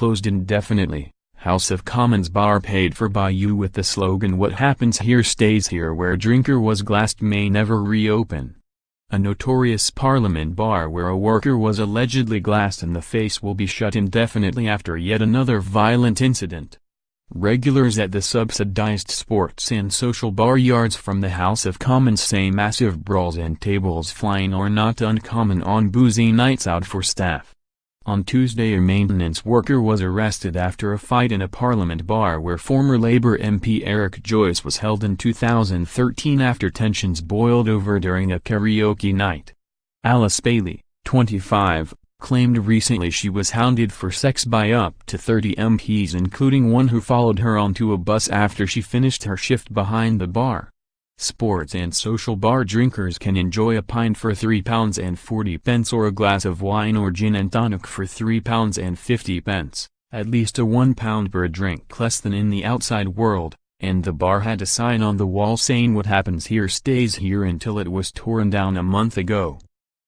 closed indefinitely. House of Commons bar paid for by you with the slogan "What happens here stays here," where drinker was glassed, may never reopen. A notorious Parliament bar where a worker was allegedly glassed in the face will be shut indefinitely after yet another violent incident. Regulars at the subsidised sports and social bar yards from the House of Commons say massive brawls and tables flying are not uncommon on boozy nights out for staff. On Tuesday, a maintenance worker was arrested after a fight in a Parliament bar where former Labour MP Eric Joyce was held in 2013 after tensions boiled over during a karaoke night. Alice Bailey, 25, claimed recently she was hounded for sex by up to 30 MPs, including one who followed her onto a bus after she finished her shift behind the bar. Sports and social bar drinkers can enjoy a pint for £3.40 or a glass of wine or gin and tonic for £3.50, at least a £1 per drink less than in the outside world, and the bar had a sign on the wall saying "What happens here stays here" until it was torn down a month ago.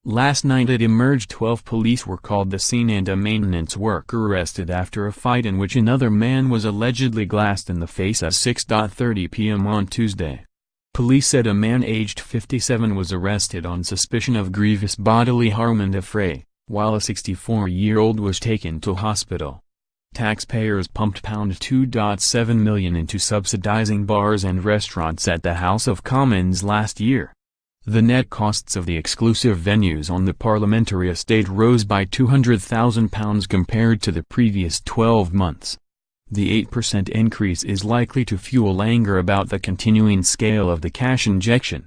Last night it emerged 12 police were called to the scene and a maintenance worker arrested after a fight in which another man was allegedly glassed in the face at 6:30 p.m. on Tuesday. Police said a man aged 57 was arrested on suspicion of grievous bodily harm and a fray, while a 64-year-old was taken to hospital. Taxpayers pumped £2.7 million into subsidising bars and restaurants at the House of Commons last year. The net costs of the exclusive venues on the parliamentary estate rose by £200,000 compared to the previous 12 months. The 8% increase is likely to fuel anger about the continuing scale of the cash injection.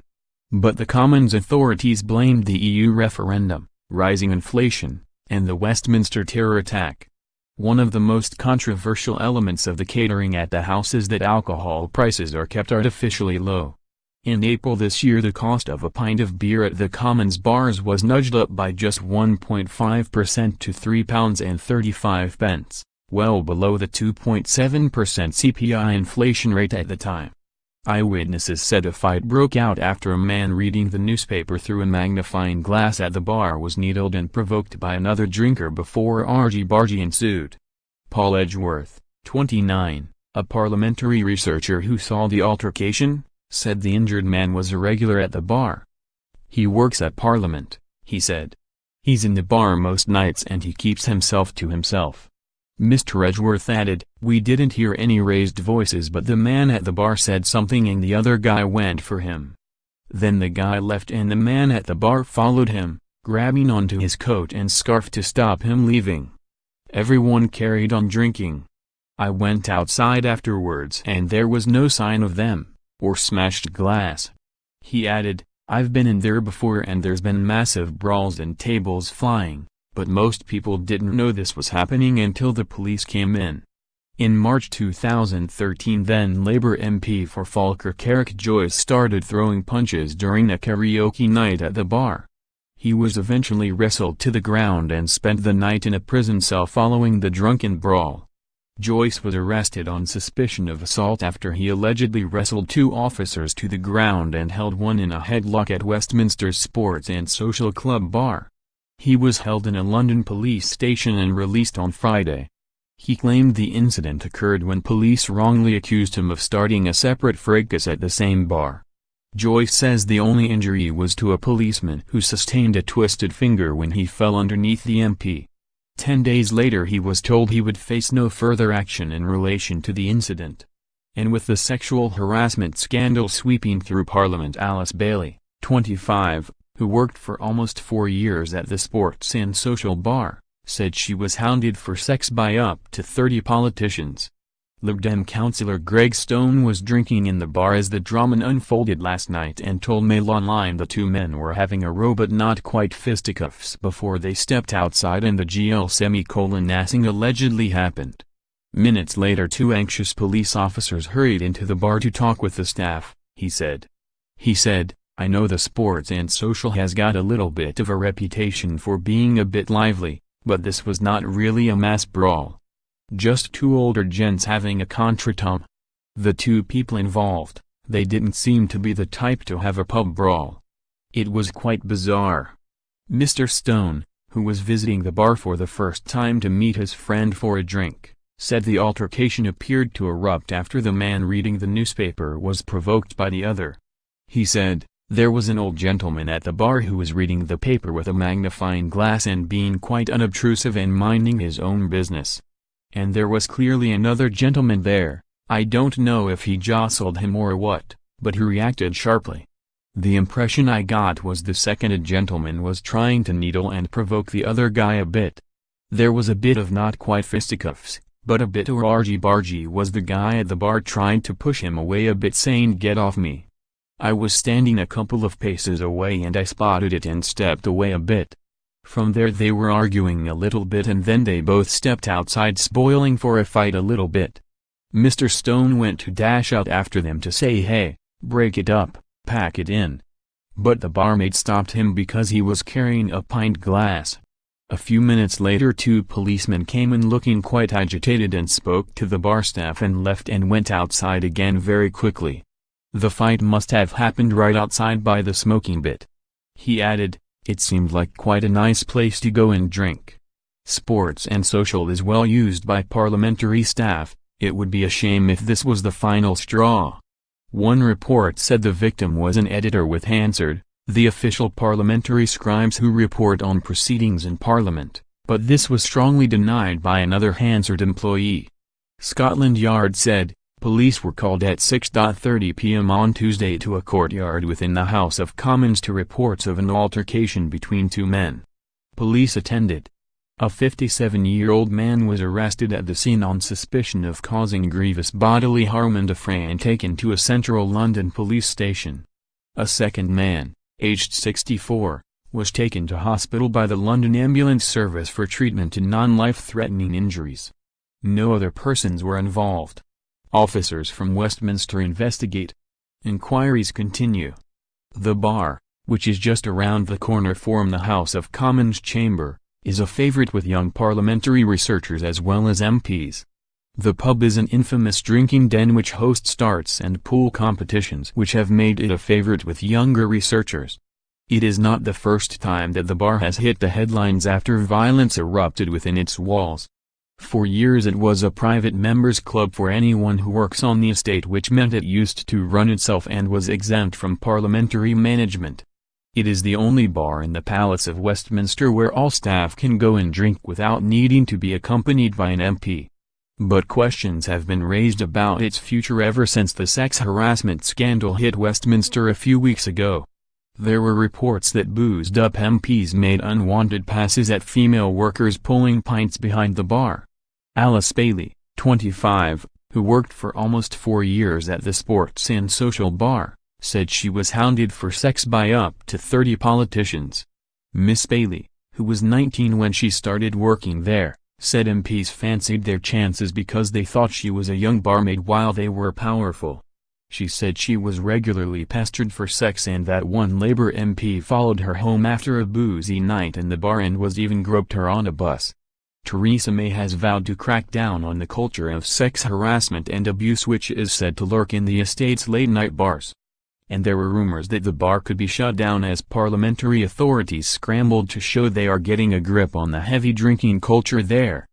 But the Commons authorities blamed the EU referendum, rising inflation, and the Westminster terror attack. One of the most controversial elements of the catering at the House is that alcohol prices are kept artificially low. In April this year, the cost of a pint of beer at the Commons bars was nudged up by just 1.5% to £3.35, well below the 2.7% CPI inflation rate at the time. Eyewitnesses said a fight broke out after a man reading the newspaper through a magnifying glass at the bar was needled and provoked by another drinker before argy-bargy ensued. Paul Edgeworth, 29, a parliamentary researcher who saw the altercation, said the injured man was a regular at the bar. "He works at Parliament," he said. "He's in the bar most nights and he keeps himself to himself." Mr. Edgeworth added, "We didn't hear any raised voices, but the man at the bar said something and the other guy went for him. Then the guy left and the man at the bar followed him, grabbing onto his coat and scarf to stop him leaving. Everyone carried on drinking. I went outside afterwards and there was no sign of them, or smashed glass." He added, "I've been in there before and there's been massive brawls and tables flying, but most people didn't know this was happening until the police came in." In March 2013, then Labour MP for Falkirk Eric Joyce started throwing punches during a karaoke night at the bar. He was eventually wrestled to the ground and spent the night in a prison cell following the drunken brawl. Joyce was arrested on suspicion of assault after he allegedly wrestled two officers to the ground and held one in a headlock at Westminster's Sports and Social Club bar. He was held in a London police station and released on Friday. He claimed the incident occurred when police wrongly accused him of starting a separate fracas at the same bar. Joyce says the only injury was to a policeman who sustained a twisted finger when he fell underneath the MP. 10 days later he was told he would face no further action in relation to the incident. And with the sexual harassment scandal sweeping through Parliament, Alice Bailey, 25, who worked for almost 4 years at the Sports and Social bar, said she was hounded for sex by up to 30 politicians. Lib Dem councillor Greg Stone was drinking in the bar as the drama unfolded last night and told Mail Online the two men were having a row but not quite fisticuffs before they stepped outside and the nassing allegedly happened. Minutes later, two anxious police officers hurried into the bar to talk with the staff, he said. He said, "I know the Sports and Social has got a little bit of a reputation for being a bit lively, but this was not really a mass brawl. Just two older gents having a contretemps. The two people involved, they didn't seem to be the type to have a pub brawl. It was quite bizarre." Mr. Stone, who was visiting the bar for the first time to meet his friend for a drink, said the altercation appeared to erupt after the man reading the newspaper was provoked by the other. He said, "There was an old gentleman at the bar who was reading the paper with a magnifying glass and being quite unobtrusive and minding his own business. And there was clearly another gentleman there, I don't know if he jostled him or what, but he reacted sharply. The impression I got was the seconded gentleman was trying to needle and provoke the other guy a bit. There was a bit of not quite fisticuffs, but a bit of argy-bargy was the guy at the bar tried to push him away a bit saying get off me. I was standing a couple of paces away and I spotted it and stepped away a bit. From there they were arguing a little bit and then they both stepped outside spoiling for a fight a little bit. Mr. Stone went to dash out after them to say hey, break it up, pack it in. But the barmaid stopped him because he was carrying a pint glass. A few minutes later 2 policemen came in looking quite agitated and spoke to the bar staff and left and went outside again very quickly. The fight must have happened right outside by the smoking bit. He added, it seemed like quite a nice place to go and drink. Sports and social is well used by parliamentary staff, it would be a shame if this was the final straw. One report said the victim was an editor with Hansard, the official parliamentary scribes who report on proceedings in Parliament, but this was strongly denied by another Hansard employee. Scotland Yard said, police were called at 6:30 p.m. on Tuesday to a courtyard within the House of Commons to reports of an altercation between 2 men. Police attended. A 57-year-old man was arrested at the scene on suspicion of causing grievous bodily harm and affray and taken to a central London police station. A second man, aged 64, was taken to hospital by the London Ambulance Service for treatment in non-life-threatening injuries. No other persons were involved. Officers from Westminster investigate. Inquiries continue. The bar, which is just around the corner from the House of Commons chamber, is a favourite with young parliamentary researchers as well as MPs. The pub is an infamous drinking den which hosts darts and pool competitions which have made it a favourite with younger researchers. It is not the first time that the bar has hit the headlines after violence erupted within its walls. For years it was a private members' club for anyone who works on the estate, which meant it used to run itself and was exempt from parliamentary management. It is the only bar in the Palace of Westminster where all staff can go and drink without needing to be accompanied by an MP. But questions have been raised about its future ever since the sex harassment scandal hit Westminster a few weeks ago. There were reports that boozed-up MPs made unwanted passes at female workers pulling pints behind the bar. Alice Bailey, 25, who worked for almost 4 years at the Sports and Social Bar, said she was hounded for sex by up to 30 politicians. Miss Bailey, who was 19 when she started working there, said MPs fancied their chances because they thought she was a young barmaid while they were powerful. She said she was regularly pestered for sex and that one Labour MP followed her home after a boozy night in the bar and was even groped her on a bus. Theresa May has vowed to crack down on the culture of sex harassment and abuse which is said to lurk in the estate's late-night bars. And there were rumors that the bar could be shut down as parliamentary authorities scrambled to show they are getting a grip on the heavy drinking culture there.